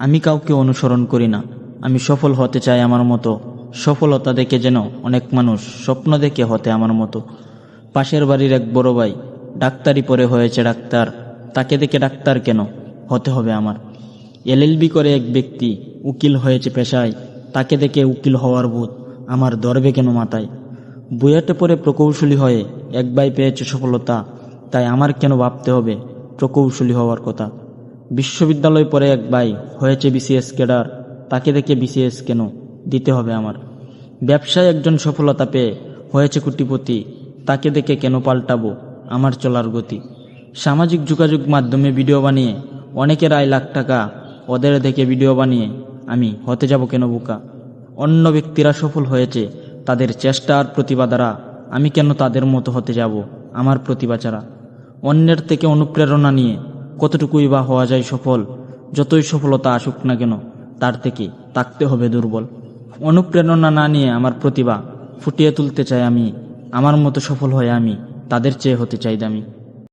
আমি কাউকে অনুসরণ করি না। আমি সফল হতে চাই আমার মতো। সফলতা দেখে যেন অনেক মানুষ স্বপ্ন দেখে হতে আমার মতো। পাশের বাড়ির এক বড় ভাই ডাক্তারি পড়ে হয়েছে ডাক্তার, তাকে দেখে ডাক্তার কেন হতে হবে আমার। এলএলবি করে এক ব্যক্তি উকিল হয়েছে পেশায়, তাকে দেখে উকিল হওয়ার ভূত আমার ধরবে কেন মাথায়। বুয়েটে পড়ে প্রকৌশলী হয়ে এক ভাই পেয়েছে সফলতা, তাই আমার কেন ভাবতে হবে প্রকৌশলী হওয়ার কথা। বিশ্ববিদ্যালয় পড়ে এক ভাই হয়েছে বিসিএস ক্যাডার, তাকে দেখে বিসিএস কেন দিতে হবে আমার। ব্যবসায় একজন সফলতা পেয়ে হয়েছে কোটিপতি, তাকে দেখে কেন পাল্টাবো আমার চলার গতি। সামাজিক যোগাযোগ মাধ্যমে ভিডিও বানিয়ে অনেকের আয় লাখ টাকা, ওদের দেখে ভিডিও বানিয়ে আমি হতে যাব কেন বোকা। অন্য ব্যক্তিরা সফল হয়েছে তাদের চেষ্টা আর প্রতিভা দ্বারা, আমি কেন তাদের মতো হতে যাব আমার প্রতিভা ছাড়া। অন্যের থেকে অনুপ্রেরণা নিয়ে কতটুকুই বা হওয়া যায় সফল, যতই সফলতা আসুক না কেন তার থেকে থাকতে হবে দুর্বল। অনুপ্রেরণা না নিয়ে আমার প্রতিভা ফুটিয়ে তুলতে চাই আমি, আমার মতো সফল হয়ে আমি তাদের চেয়ে হতে চাই দামি।